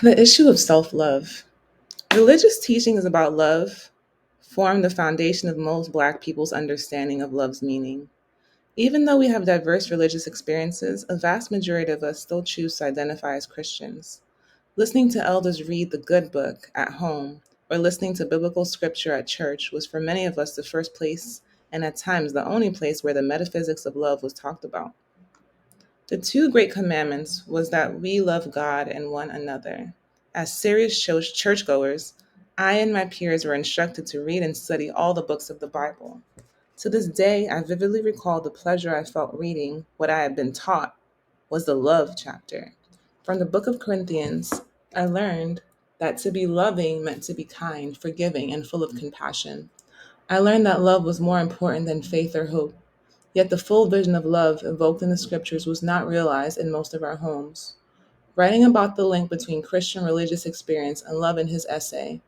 The issue of self love. Religious teachings about love form the foundation of most Black people's understanding of love's meaning. Even though we have diverse religious experiences, a vast majority of us still choose to identify as Christians. Listening to elders read the good book at home or listening to biblical scripture at church was for many of us the first place and at times the only place where the metaphysics of love was talked about. The two great commandments was that we love God and one another. As serious churchgoers, I and my peers were instructed to read and study all the books of the Bible. To this day, I vividly recall the pleasure I felt reading what I had been taught was the love chapter. From the book of Corinthians, I learned that to be loving meant to be kind, forgiving, and full of compassion. I learned that love was more important than faith or hope. Yet the full vision of love evoked in the scriptures was not realized in most of our homes. Writing about the link between Christian religious experience and love in his essay,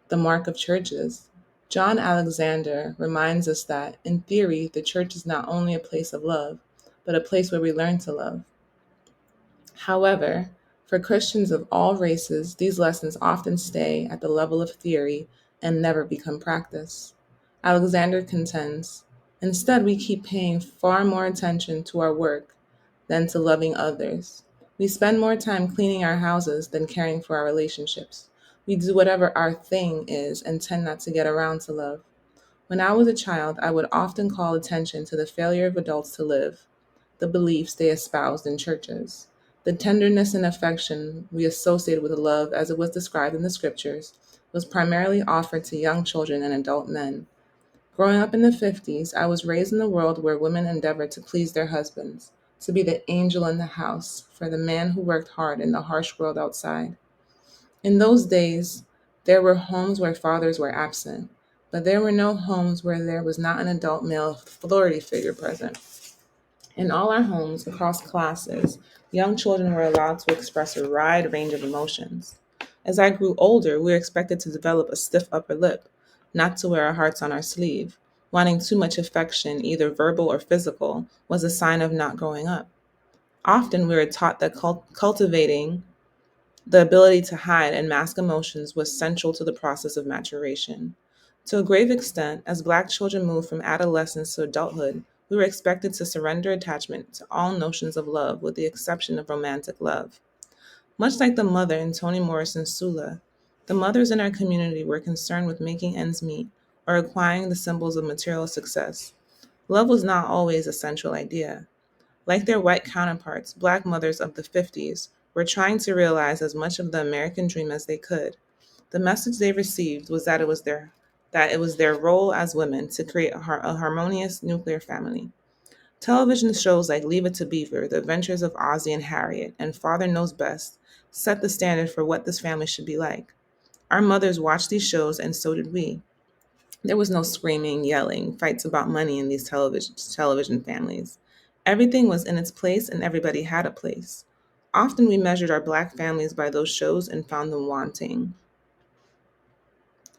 The Mark of Churches, John Alexander reminds us that, in theory, the church is not only a place of love, but a place where we learn to love. However, for Christians of all races, these lessons often stay at the level of theory and never become practice. Alexander contends, instead, we keep paying far more attention to our work than to loving others. We spend more time cleaning our houses than caring for our relationships. We do whatever our thing is and tend not to get around to love. When I was a child, I would often call attention to the failure of adults to live, the beliefs they espoused in churches. The tenderness and affection we associated with love as it was described in the scriptures was primarily offered to young children and adult men. Growing up in the 50s, I was raised in a world where women endeavored to please their husbands, to be the angel in the house for the man who worked hard in the harsh world outside. In those days, there were homes where fathers were absent, but there were no homes where there was not an adult male authority figure present. In all our homes, across classes, young children were allowed to express a wide range of emotions. As I grew older, we were expected to develop a stiff upper lip, not to wear our hearts on our sleeve. Wanting too much affection, either verbal or physical, was a sign of not growing up. Often we were taught that cultivating the ability to hide and mask emotions was central to the process of maturation. To a grave extent, as Black children moved from adolescence to adulthood, we were expected to surrender attachment to all notions of love with the exception of romantic love. Much like the mother in Toni Morrison's Sula, the mothers in our community were concerned with making ends meet or acquiring the symbols of material success. Love was not always a central idea. Like their white counterparts, Black mothers of the 50s were trying to realize as much of the American dream as they could. The message they received was that it was their role as women to create a harmonious nuclear family. Television shows like Leave It to Beaver, The Adventures of Ozzie and Harriet, and Father Knows Best set the standard for what this family should be like. Our mothers watched these shows, and so did we. There was no screaming, yelling, fights about money in these television families. Everything was in its place and everybody had a place. Often we measured our Black families by those shows and found them wanting.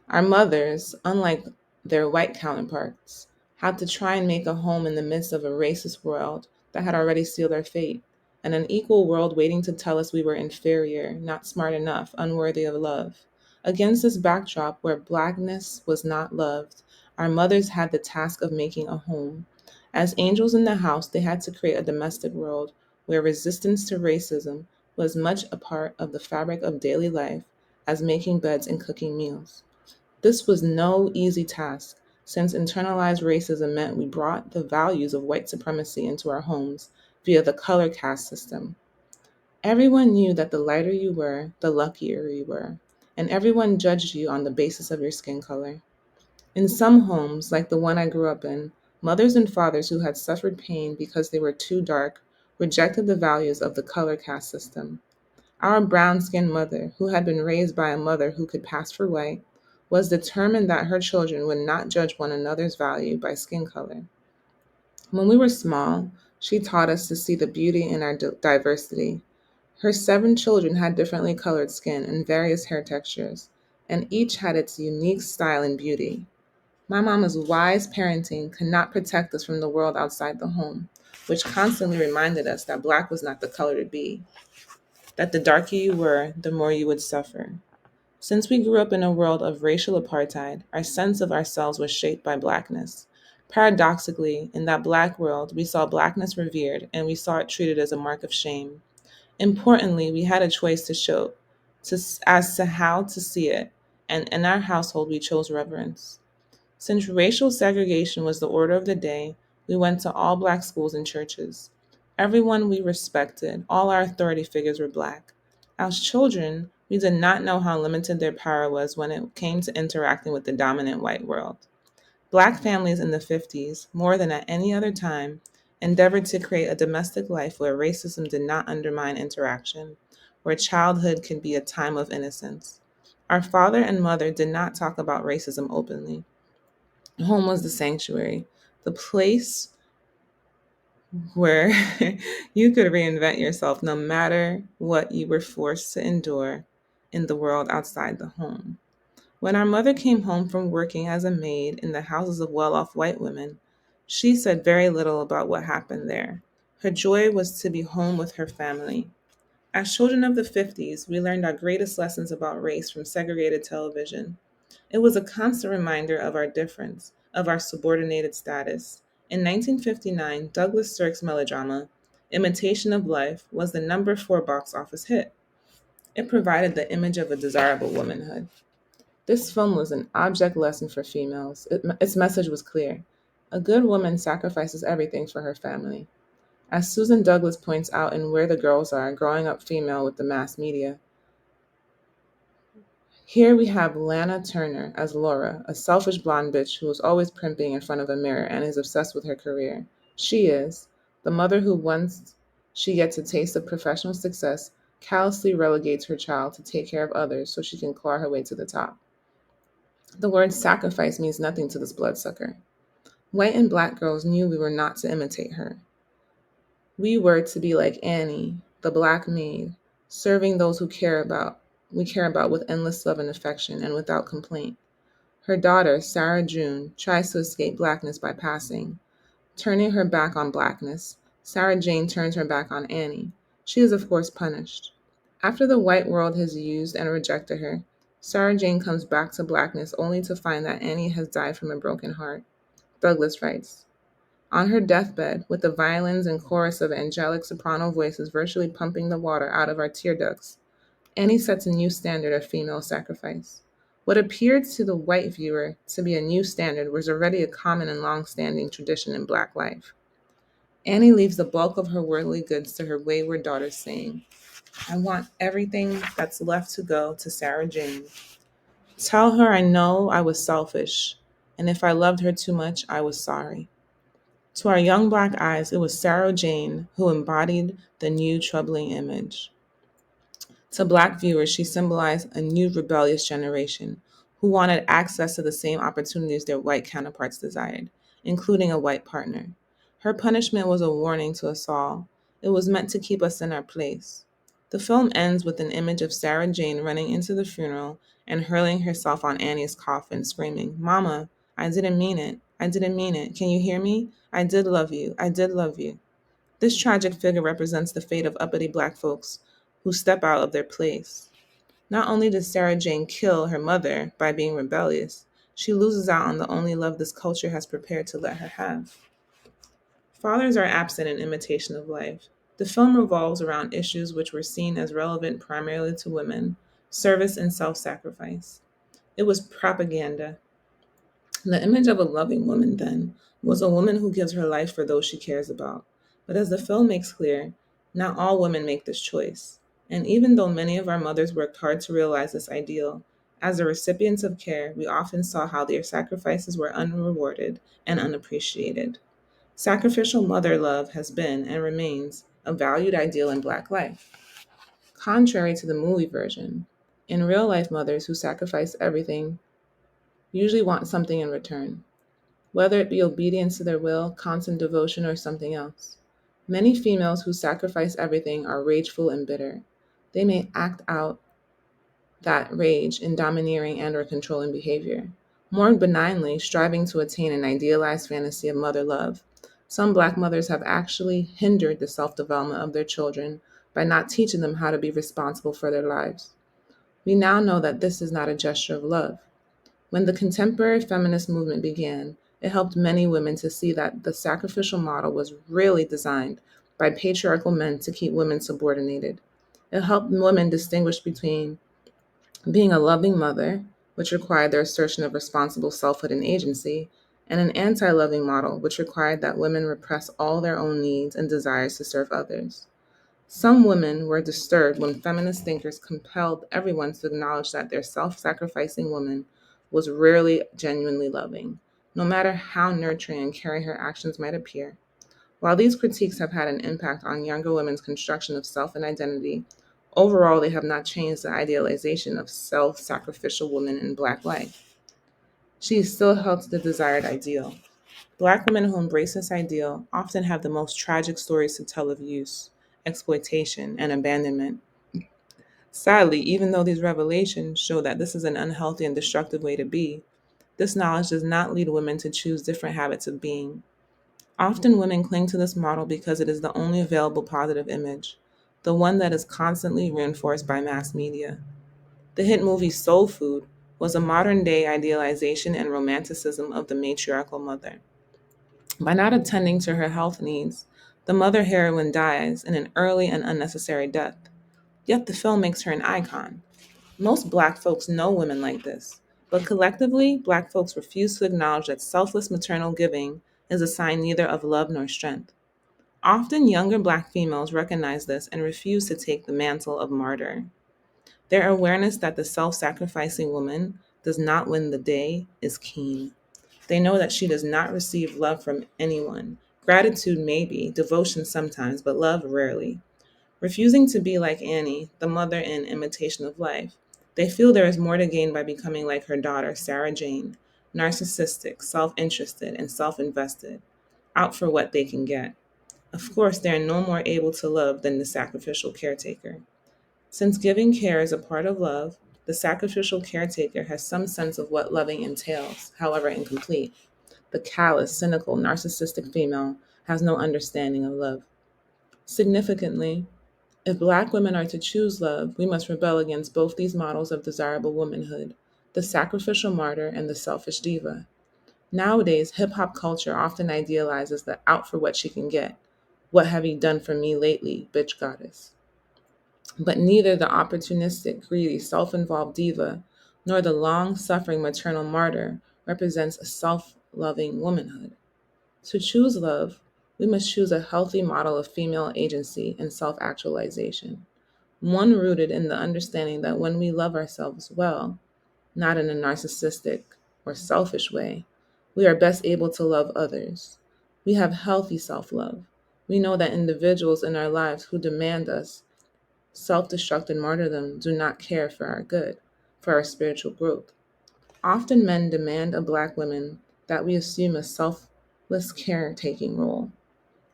Our mothers, unlike their white counterparts, had to try and make a home in the midst of a racist world that had already sealed our fate, an unequal world waiting to tell us we were inferior, not smart enough, unworthy of love. Against this backdrop where Blackness was not loved, our mothers had the task of making a home. As angels in the house, they had to create a domestic world where resistance to racism was much a part of the fabric of daily life as making beds and cooking meals. This was no easy task, since internalized racism meant we brought the values of white supremacy into our homes via the color caste system. Everyone knew that the lighter you were, the luckier you were, and everyone judged you on the basis of your skin color. In some homes, like the one I grew up in, mothers and fathers who had suffered pain because they were too dark rejected the values of the color caste system. Our brown skinned mother, who had been raised by a mother who could pass for white, was determined that her children would not judge one another's value by skin color. When we were small, she taught us to see the beauty in our diversity. Her 7 children had differently colored skin and various hair textures, and each had its unique style and beauty. My mama's wise parenting could not protect us from the world outside the home, which constantly reminded us that Black was not the color to be. that the darker you were, the more you would suffer. Since we grew up in a world of racial apartheid, our sense of ourselves was shaped by blackness. Paradoxically, in that black world, we saw blackness revered and we saw it treated as a mark of shame. Importantly, we had a choice as to how to see it, and in our household, we chose reverence. Since racial segregation was the order of the day, we went to all black schools and churches. Everyone we respected, all our authority figures were black. As children, we did not know how limited their power was when it came to interacting with the dominant white world. Black families in the 50s, more than at any other time, endeavored to create a domestic life where racism did not undermine interaction, where childhood could be a time of innocence. Our father and mother did not talk about racism openly. Home was the sanctuary, the place where you could reinvent yourself no matter what you were forced to endure in the world outside the home. When our mother came home from working as a maid in the houses of well off white women, she said very little about what happened there. Her joy was to be home with her family. As children of the 50s, we learned our greatest lessons about race from segregated television. It was a constant reminder of our difference, of our subordinated status. In 1959, Douglas Sirk's melodrama, Imitation of Life, was the number 4 box office hit. It provided the image of a desirable womanhood. This film was an object lesson for females. Its message was clear. A good woman sacrifices everything for her family. As Susan Douglas points out in Where the Girls Are, growing up female with the mass media, here we have Lana Turner as Laura, a selfish blonde bitch who is always primping in front of a mirror and is obsessed with her career. She is the mother who, once she gets a taste of professional success, callously relegates her child to take care of others so she can claw her way to the top. The word sacrifice means nothing to this bloodsucker. White and black girls knew we were not to imitate her. We were to be like Annie, the black maid, serving those we care about with endless love and affection and without complaint. Her daughter, Sarah June, tries to escape blackness by passing. Turning her back on blackness, Sarah Jane turns her back on Annie. She is of course punished. After the white world has used and rejected her, Sarah Jane comes back to blackness only to find that Annie has died from a broken heart. Douglas writes, on her deathbed, with the violins and chorus of angelic soprano voices virtually pumping the water out of our tear ducts, Annie sets a new standard of female sacrifice. What appeared to the white viewer to be a new standard was already a common and long-standing tradition in black life. Annie leaves the bulk of her worldly goods to her wayward daughters, saying, I want everything that's left to go to Sarah Jane. Tell her I know I was selfish, and if I loved her too much, I was sorry. To our young black eyes, it was Sarah Jane who embodied the new troubling image. To black viewers, she symbolized a new rebellious generation who wanted access to the same opportunities their white counterparts desired, including a white partner. Her punishment was a warning to us all. It was meant to keep us in our place. The film ends with an image of Sarah Jane running into the funeral and hurling herself on Annie's coffin, screaming, Mama, I didn't mean it. I didn't mean it. Can you hear me? I did love you. I did love you. This tragic figure represents the fate of uppity black folks who step out of their place. Not only does Sarah Jane kill her mother by being rebellious, she loses out on the only love this culture has prepared to let her have. Fathers are absent in Imitation of Life. The film revolves around issues which were seen as relevant primarily to women, service and self-sacrifice. It was propaganda. The image of a loving woman, then, was a woman who gives her life for those she cares about. But as the film makes clear, not all women make this choice. And even though many of our mothers worked hard to realize this ideal, as the recipients of care, we often saw how their sacrifices were unrewarded and unappreciated. Sacrificial mother love has been and remains a valued ideal in Black life. Contrary to the movie version, in real life, mothers who sacrifice everything usually want something in return, whether it be obedience to their will, constant devotion, or something else. Many females who sacrifice everything are rageful and bitter. They may act out that rage in domineering and or controlling behavior. More benignly, striving to attain an idealized fantasy of mother love, some Black mothers have actually hindered the self-development of their children by not teaching them how to be responsible for their lives. We now know that this is not a gesture of love. When the contemporary feminist movement began, it helped many women to see that the sacrificial model was really designed by patriarchal men to keep women subordinated. It helped women distinguish between being a loving mother, which required their assertion of responsible selfhood and agency, and an anti loving model, which required that women repress all their own needs and desires to serve others. Some women were disturbed when feminist thinkers compelled everyone to acknowledge that their self sacrificing woman was rarely genuinely loving, no matter how nurturing and caring her actions might appear. While these critiques have had an impact on younger women's construction of self and identity, overall they have not changed the idealization of self sacrificial women in Black life. She is still held to the desired ideal. Black women who embrace this ideal often have the most tragic stories to tell of use, exploitation, and abandonment. Sadly, even though these revelations show that this is an unhealthy and destructive way to be, this knowledge does not lead women to choose different habits of being. Often women cling to this model because it is the only available positive image, the one that is constantly reinforced by mass media. The hit movie Soul Food was a modern day idealization and romanticism of the matriarchal mother. By not attending to her health needs, the mother heroine dies in an early and unnecessary death. Yet the film makes her an icon. Most Black folks know women like this, but collectively, Black folks refuse to acknowledge that selfless maternal giving is a sign neither of love nor strength. Often, younger Black females recognize this and refuse to take the mantle of martyr. Their awareness that the self sacrificing woman does not win the day is keen. They know that she does not receive love from anyone. Gratitude maybe, devotion sometimes, but love rarely. Refusing to be like Annie, the mother in Imitation of Life, they feel there is more to gain by becoming like her daughter, Sarah Jane, narcissistic, self interested, and self invested, out for what they can get. Of course, they are no more able to love than the sacrificial caretaker. Since giving care is a part of love, the sacrificial caretaker has some sense of what loving entails, however incomplete. The callous, cynical, narcissistic female has no understanding of love. Significantly, if Black women are to choose love, we must rebel against both these models of desirable womanhood, the sacrificial martyr and the selfish diva. Nowadays, hip hop culture often idealizes the out for what she can get. What have you done for me lately, bitch goddess? But neither the opportunistic, greedy, self involved diva nor the long suffering maternal martyr represents a self loving womanhood. To choose love, we must choose a healthy model of female agency and self actualization, one rooted in the understanding that when we love ourselves well, not in a narcissistic or selfish way, we are best able to love others. We have healthy self love. We know that individuals in our lives who demand us self destruct and martyrdom do not care for our good, for our spiritual growth. Often men demand of Black women that we assume a selfless caretaking role.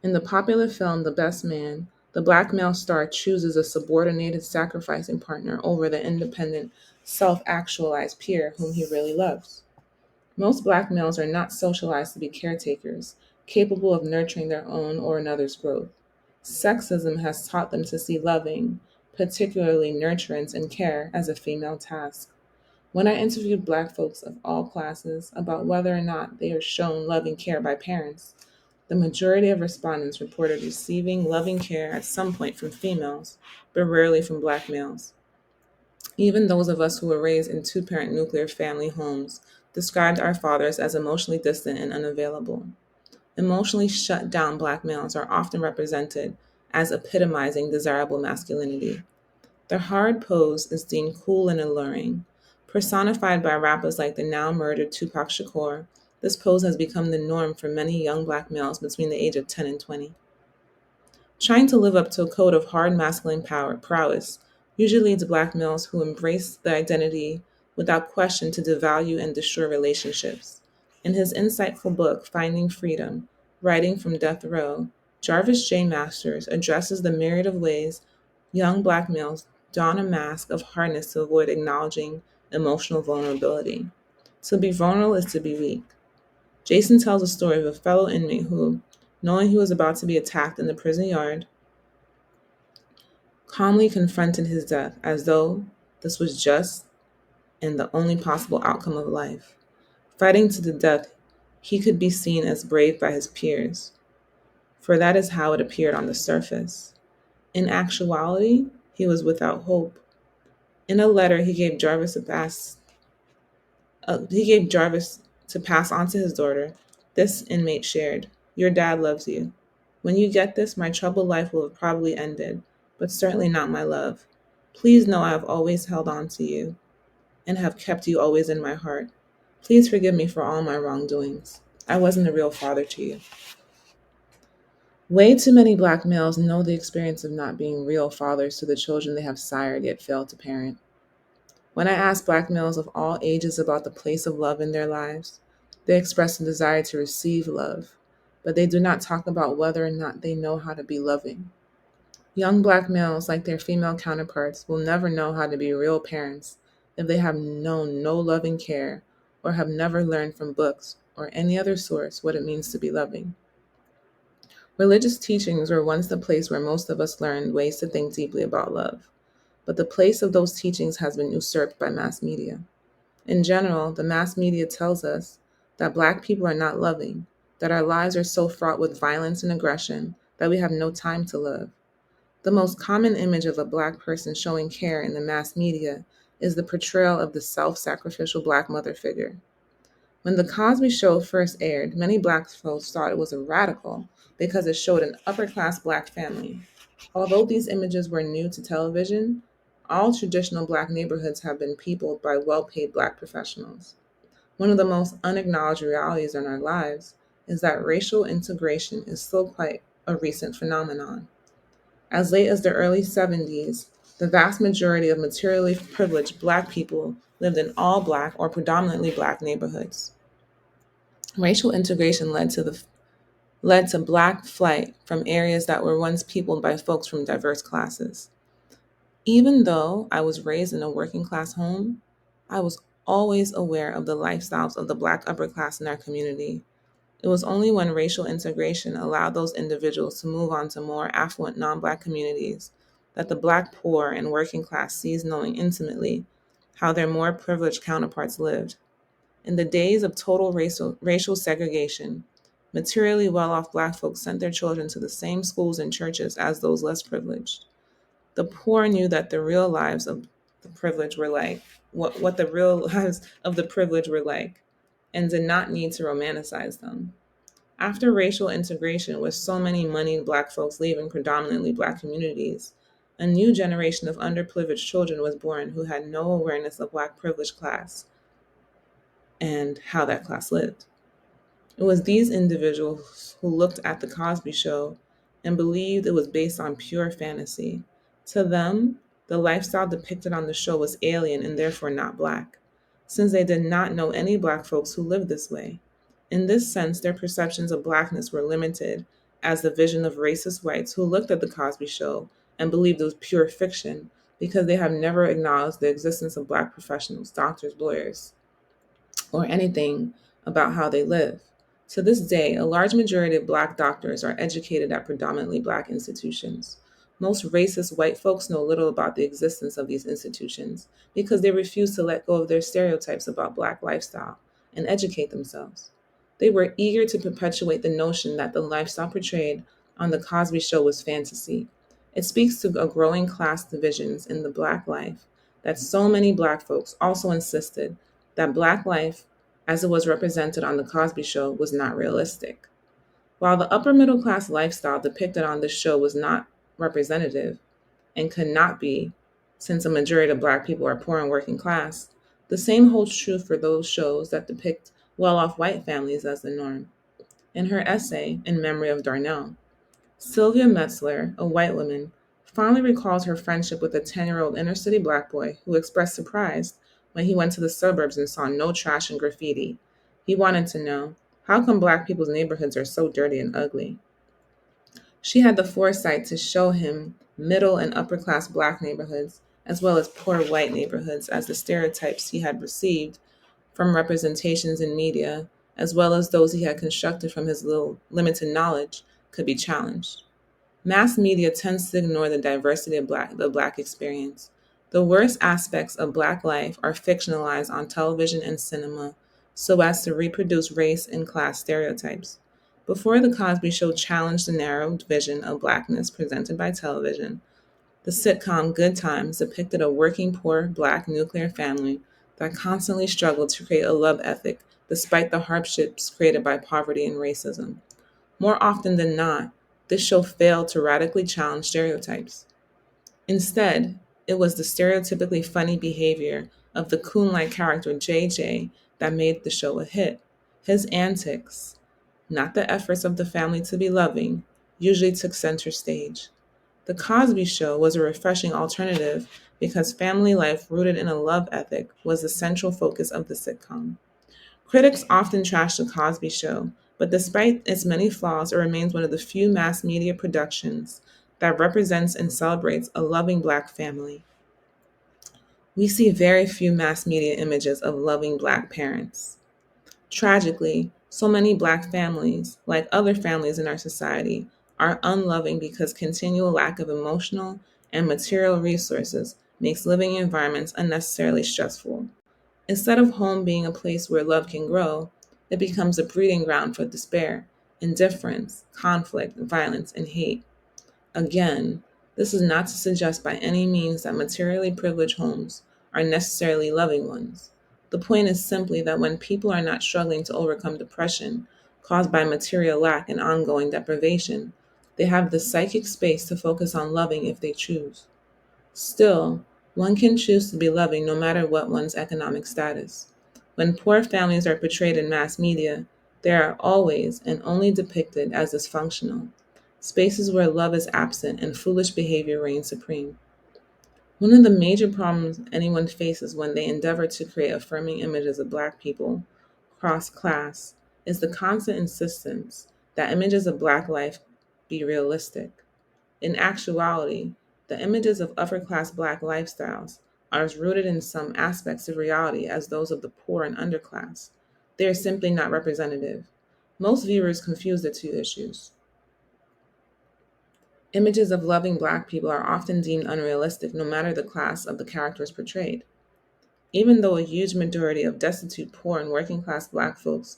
In the popular film The Best Man, the Black male star chooses a subordinated sacrificing partner over the independent, self actualized peer whom he really loves. Most Black males are not socialized to be caretakers, capable of nurturing their own or another's growth. Sexism has taught them to see loving, particularly nurturance and care, as a female task. When I interviewed Black folks of all classes about whether or not they are shown loving care by parents, the majority of respondents reported receiving loving care at some point from females, but rarely from Black males. Even those of us who were raised in two parent nuclear family homes described our fathers as emotionally distant and unavailable. Emotionally shut down Black males are often represented as epitomizing desirable masculinity. Their hard pose is deemed cool and alluring. Personified by rappers like the now murdered Tupac Shakur, this pose has become the norm for many young Black males between the age of 10 and 20. Trying to live up to a code of hard masculine prowess usually leads Black males who embrace the identity without question to devalue and destroy relationships. In his insightful book, Finding Freedom, Writing from Death Row, Jarvis J. Masters addresses the myriad of ways young Black males don a mask of hardness to avoid acknowledging emotional vulnerability. To be vulnerable is to be weak. Jason tells a story of a fellow inmate who, knowing he was about to be attacked in the prison yard, calmly confronted his death as though this was just and the only possible outcome of life. Fighting to the death, he could be seen as brave by his peers, for that is how it appeared on the surface. In actuality, he was without hope. In a letter he gave Jarvis to pass on to his daughter. This inmate shared, "Your dad loves you. When you get this, my troubled life will have probably ended, but certainly not my love. Please know I have always held on to you and have kept you always in my heart. Please forgive me for all my wrongdoings. I wasn't a real father to you." Way too many Black males know the experience of not being real fathers to the children they have sired yet failed to parent. When I ask Black males of all ages about the place of love in their lives, they express a desire to receive love, but they do not talk about whether or not they know how to be loving. Young Black males, like their female counterparts, will never know how to be real parents if they have known no loving care or have never learned from books or any other source what it means to be loving. Religious teachings were once the place where most of us learned ways to think deeply about love, but the place of those teachings has been usurped by mass media. In general, the mass media tells us that Black people are not loving, that our lives are so fraught with violence and aggression that we have no time to love. The most common image of a Black person showing care in the mass media is the portrayal of the self sacrificial Black mother figure. When The Cosby Show first aired, many Black folks thought it was a radical because it showed an upper class Black family. Although these images were new to television, all traditional Black neighborhoods have been peopled by well paid Black professionals. One of the most unacknowledged realities in our lives is that racial integration is still quite a recent phenomenon. As late as the early 70s, the vast majority of materially privileged Black people lived in all Black or predominantly Black neighborhoods. Racial integration led to Black flight from areas that were once peopled by folks from diverse classes. Even though I was raised in a working class home, I was always aware of the lifestyles of the Black upper class in our community. It was only when racial integration allowed those individuals to move on to more affluent non Black communities that the Black poor and working class ceased knowing intimately how their more privileged counterparts lived. In the days of total racial segregation, materially well off Black folks sent their children to the same schools and churches as those less privileged. The poor knew that the real lives of the privileged were like, what the real lives of the privileged were like, and did not need to romanticize them. After racial integration, with so many moneyed Black folks leaving predominantly Black communities, a new generation of underprivileged children was born who had no awareness of Black privileged class and how that class lived. It was these individuals who looked at The Cosby Show and believed it was based on pure fantasy. To them, the lifestyle depicted on the show was alien and therefore not Black, since they did not know any Black folks who lived this way. In this sense, their perceptions of Blackness were limited as the vision of racist whites who looked at The Cosby Show and believed it was pure fiction because they have never acknowledged the existence of Black professionals, doctors, lawyers, or anything about how they live. To this day, a large majority of Black doctors are educated at predominantly Black institutions. Most racist white folks know little about the existence of these institutions because they refuse to let go of their stereotypes about Black lifestyle and educate themselves. They were eager to perpetuate the notion that the lifestyle portrayed on The Cosby Show was fantasy. It speaks to a growing class divisions in the Black life that so many Black folks also insisted that Black life, as it was represented on The Cosby Show, was not realistic. While the upper middle class lifestyle depicted on this show was not representative and could not be, since a majority of Black people are poor and working class, the same holds true for those shows that depict well off white families as the norm. In her essay, In Memory of Darnell, Sylvia Metzler, a white woman, fondly recalls her friendship with a 10-year-old inner city Black boy who expressed surprise when he went to the suburbs and saw no trash and graffiti. He wanted to know, how come Black people's neighborhoods are so dirty and ugly? She had the foresight to show him middle and upper class Black neighborhoods, as well as poor white neighborhoods, as the stereotypes he had received from representations in media, as well as those he had constructed from his little limited knowledge, could be challenged. Mass media tends to ignore the diversity of the Black experience. The worst aspects of Black life are fictionalized on television and cinema so as to reproduce race and class stereotypes. Before The Cosby Show challenged the narrow vision of Blackness presented by television, the sitcom Good Times depicted a working poor Black nuclear family that constantly struggled to create a love ethic despite the hardships created by poverty and racism. More often than not, this show failed to radically challenge stereotypes. Instead, it was the stereotypically funny behavior of the coon like character JJ that made the show a hit. His antics, not the efforts of the family to be loving, usually took center stage. The Cosby Show was a refreshing alternative because family life rooted in a love ethic was the central focus of the sitcom. Critics often trash The Cosby Show, but despite its many flaws, it remains one of the few mass media productions that represents and celebrates a loving Black family. We see very few mass media images of loving Black parents. Tragically, so many Black families, like other families in our society, are unloving because continual lack of emotional and material resources makes living environments unnecessarily stressful. Instead of home being a place where love can grow, it becomes a breeding ground for despair, indifference, conflict, violence, and hate. Again, this is not to suggest by any means that materially privileged homes are necessarily loving ones. The point is simply that when people are not struggling to overcome depression caused by material lack and ongoing deprivation, they have the psychic space to focus on loving if they choose. Still, one can choose to be loving no matter what one's economic status. When poor families are portrayed in mass media, they are always and only depicted as dysfunctional, spaces where love is absent and foolish behavior reigns supreme. One of the major problems anyone faces when they endeavor to create affirming images of Black people cross class is the constant insistence that images of Black life be realistic. In actuality, the images of upper class Black lifestyles are as rooted in some aspects of reality as those of the poor and underclass. They are simply not representative. Most viewers confuse the two issues. Images of loving Black people are often deemed unrealistic no matter the class of the characters portrayed. Even though a huge majority of destitute, poor, and working class Black folks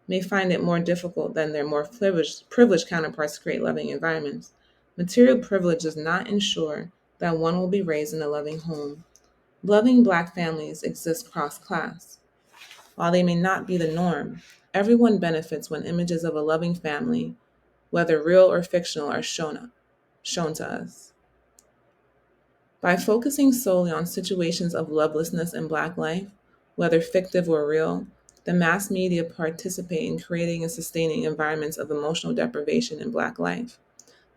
may find it more difficult than their more privileged counterparts to create loving environments, material privilege does not ensure that one will be raised in a loving home. Loving Black families exist cross class. While they may not be the norm, everyone benefits when images of a loving family, whether real or fictional, are shown to us. By focusing solely on situations of lovelessness in Black life, whether fictive or real, the mass media participate in creating and sustaining environments of emotional deprivation in Black life.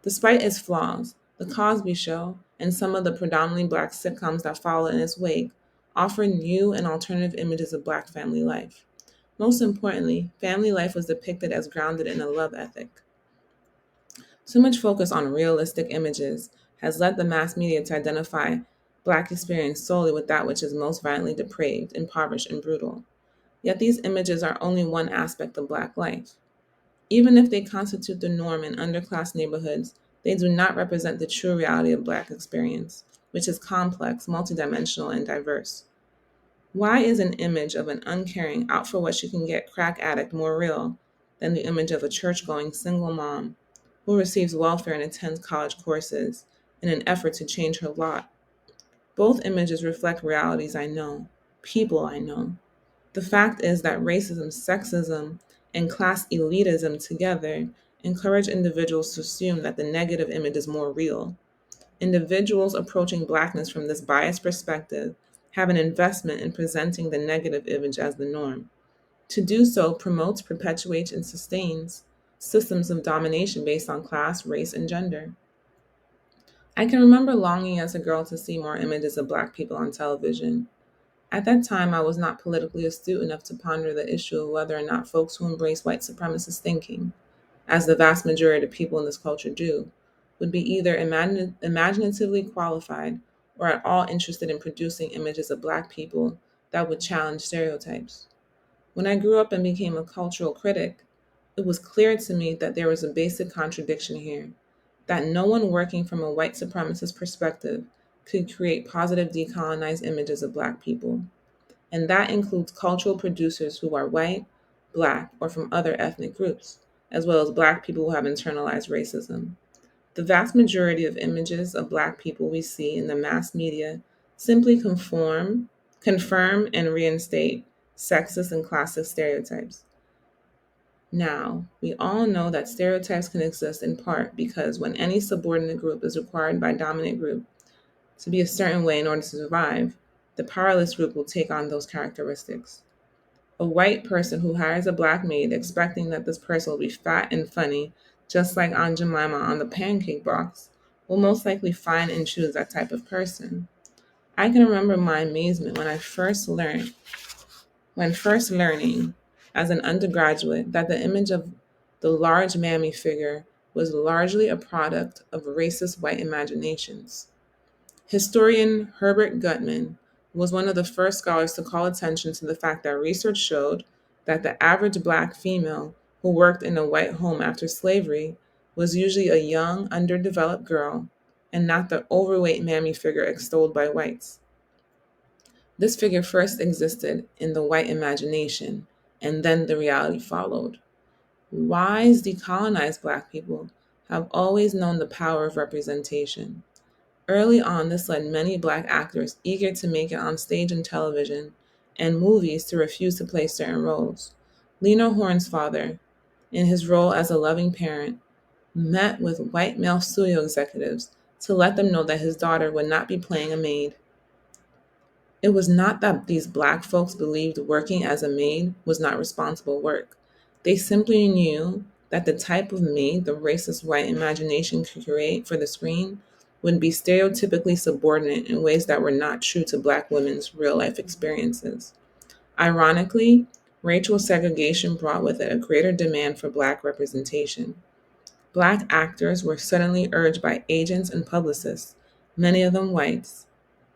Despite its flaws, The Cosby Show and some of the predominantly Black sitcoms that follow in its wake offer new and alternative images of Black family life. Most importantly, family life was depicted as grounded in a love ethic. Too much focus on realistic images has led the mass media to identify Black experience solely with that which is most violently depraved, impoverished, and brutal. Yet these images are only one aspect of Black life. Even if they constitute the norm in underclass neighborhoods, they do not represent the true reality of Black experience, which is complex, multidimensional, and diverse. Why is an image of an uncaring, out for what you can get crack addict more real than the image of a church going single mom who receives welfare and attends college courses in an effort to change her lot? Both images reflect realities I know, people I know. The fact is that racism, sexism, and class elitism together encourage individuals to assume that the negative image is more real. Individuals approaching Blackness from this biased perspective have an investment in presenting the negative image as the norm. To do so promotes, perpetuates, and sustains systems of domination based on class, race, and gender. I can remember longing as a girl to see more images of Black people on television. At that time, I was not politically astute enough to ponder the issue of whether or not folks who embrace white supremacist thinking, as the vast majority of people in this culture do, would be either imaginatively qualified or at all interested in producing images of Black people that would challenge stereotypes. When I grew up and became a cultural critic, it was clear to me that there was a basic contradiction here. that no one working from a white supremacist perspective could create positive decolonized images of Black people. And that includes cultural producers who are white, Black, or from other ethnic groups, as well as Black people who have internalized racism. The vast majority of images of Black people we see in the mass media simply confirm, and reinstate sexist and classist stereotypes. Now, we all know that stereotypes can exist in part because when any subordinate group is required by dominant group to be a certain way in order to survive, the powerless group will take on those characteristics. A white person who hires a Black maid expecting that this person will be fat and funny, just like Aunt Jemima on the pancake box, will most likely find and choose that type of person. I can remember my amazement when first learning as an undergraduate that the image of the large mammy figure was largely a product of racist white imaginations. Historian Herbert Gutman was one of the first scholars to call attention to the fact that research showed that the average Black female who worked in a white home after slavery was usually a young, underdeveloped girl and not the overweight mammy figure extolled by whites. This figure first existed in the white imagination, and then the reality followed. Wise, decolonized Black people have always known the power of representation. Early on, this led many Black actors eager to make it on stage and television and movies to refuse to play certain roles. Lena Horne's father, in his role as a loving parent, met with white male studio executives to let them know that his daughter would not be playing a maid. It was not that these Black folks believed working as a maid was not responsible work. They simply knew that the type of maid the racist white imagination could create for the screen would be stereotypically subordinate in ways that were not true to Black women's real life experiences. Ironically, racial segregation brought with it a greater demand for Black representation. Black actors were suddenly urged by agents and publicists, many of them whites,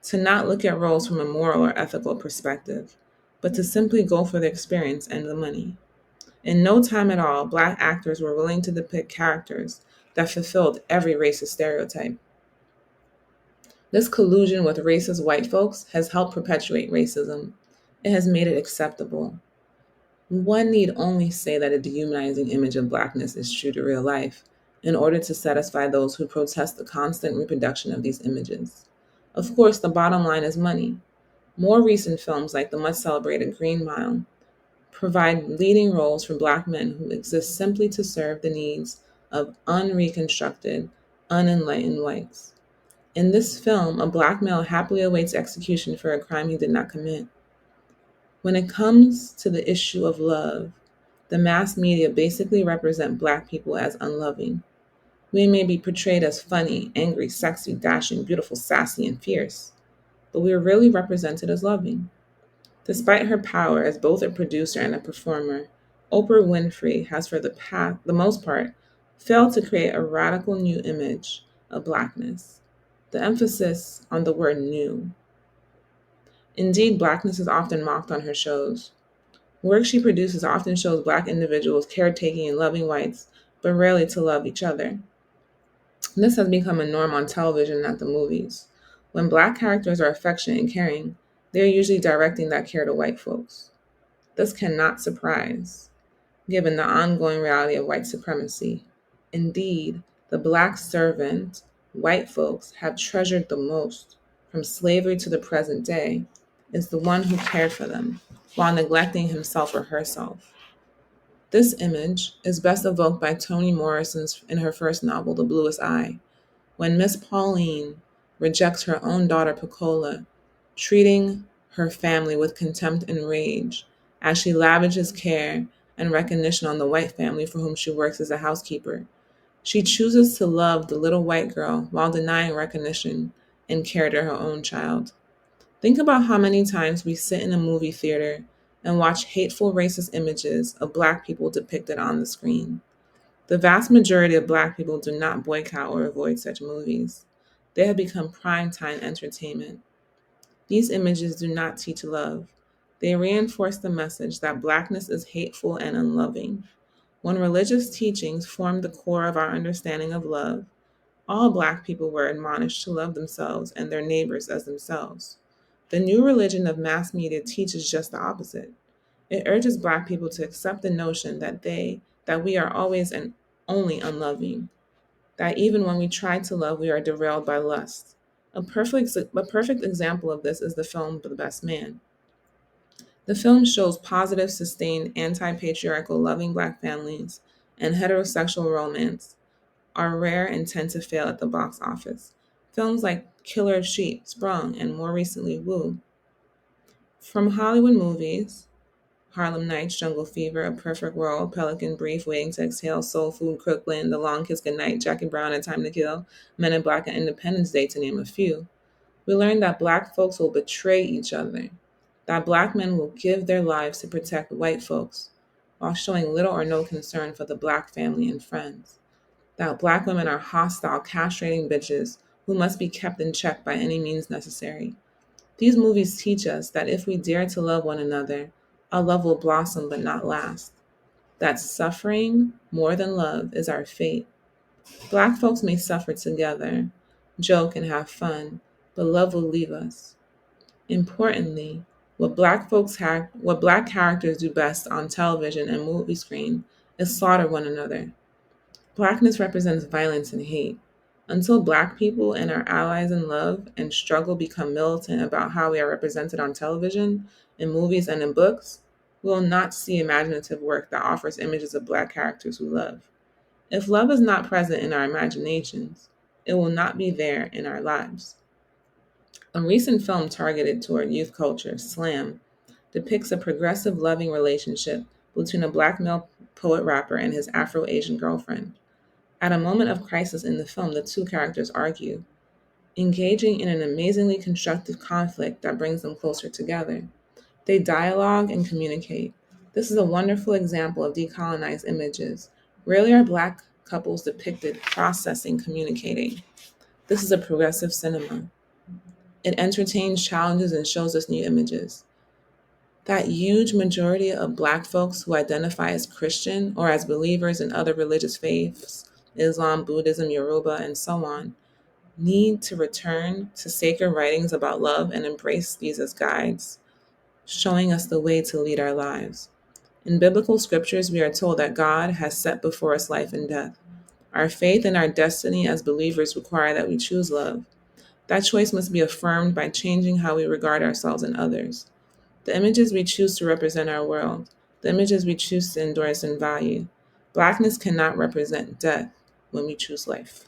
to not look at roles from a moral or ethical perspective, but to simply go for the experience and the money. In no time at all, Black actors were willing to depict characters that fulfilled every racist stereotype. This collusion with racist white folks has helped perpetuate racism. It has made it acceptable. One need only say that a dehumanizing image of Blackness is true to real life in order to satisfy those who protest the constant reproduction of these images. Of course, the bottom line is money. More recent films, like the much celebrated Green Mile, provide leading roles for Black men who exist simply to serve the needs of unreconstructed, unenlightened whites. In this film, a Black male happily awaits execution for a crime he did not commit. When it comes to the issue of love, the mass media basically represent Black people as unloving. We may be portrayed as funny, angry, sexy, dashing, beautiful, sassy, and fierce, but we are really represented as loving. Despite her power as both a producer and a performer, Oprah Winfrey has, for the most part, failed to create a radical new image of Blackness. The emphasis on the word new. Indeed, Blackness is often mocked on her shows. Work she produces often shows Black individuals caretaking and loving whites, but rarely to love each other. This has become a norm on television and at the movies. When Black characters are affectionate and caring, they are usually directing that care to white folks. This cannot surprise, given the ongoing reality of white supremacy. Indeed, the Black servant white folks have treasured the most, from slavery to the present day, is the one who cared for them, while neglecting himself or herself. This image is best evoked by Toni Morrison in her first novel, The Bluest Eye, when Miss Pauline rejects her own daughter Pecola, treating her family with contempt and rage as she lavishes care and recognition on the white family for whom she works as a housekeeper. She chooses to love the little white girl while denying recognition and care to her own child. Think about how many times we sit in a movie theater and watch hateful racist images of Black people depicted on the screen. The vast majority of Black people do not boycott or avoid such movies. They have become primetime entertainment. These images do not teach love. They reinforce the message that Blackness is hateful and unloving. When religious teachings form the core of our understanding of love, All Black people were admonished to love themselves and their neighbors as themselves. The new religion of mass media teaches just the opposite. It urges Black people to accept the notion that we are always and only unloving, that even when we try to love, we are derailed by lust. A perfect example of this is the film The Best Man. The film shows positive, sustained, anti patriarchal, loving Black families and heterosexual romance are rare and tend to fail at the box office. Films like Killer of Sheep, Sprung, and more recently Woo. From Hollywood movies, Harlem Nights, Jungle Fever, A Perfect World, Pelican Brief, Waiting to Exhale, Soul Food, Crooklyn, The Long Kiss Goodnight, Jackie Brown and Time to Kill, Men in Black, and Independence Day, to name a few, we learn that Black folks will betray each other, that Black men will give their lives to protect white folks, while showing little or no concern for the Black family and friends, that Black women are hostile, castrating bitches who must be kept in check by any means necessary. These movies teach us that if we dare to love one another, our love will blossom but not last. That suffering, more than love, is our fate. Black folks may suffer together, joke and have fun, but love will leave us. Importantly, what Black characters do best on television and movie screen is slaughter one another. Blackness represents violence and hate. Until Black people and our allies in love and struggle become militant about how we are represented on television, in movies, and in books, we will not see imaginative work that offers images of Black characters we love. If love is not present in our imaginations, it will not be there in our lives. A recent film targeted toward youth culture, Slam, depicts a progressive loving relationship between a Black male poet rapper and his Afro Asian girlfriend. At a moment of crisis in the film, the two characters argue, engaging in an amazingly constructive conflict that brings them closer together. They dialogue and communicate. This is a wonderful example of decolonized images. Rarely are Black couples depicted processing, communicating. This is a progressive cinema. It entertains, challenges, and shows us new images. That huge majority of Black folks who identify as Christian or as believers in other religious faiths, Islam, Buddhism, Yoruba, and so on, need to return to sacred writings about love and embrace these as guides, showing us the way to lead our lives. In biblical scriptures, we are told that God has set before us life and death. Our faith and our destiny as believers require that we choose love. That choice must be affirmed by changing how we regard ourselves and others. The images we choose to represent our world, the images we choose to endorse and value. Blackness cannot represent death when we choose life.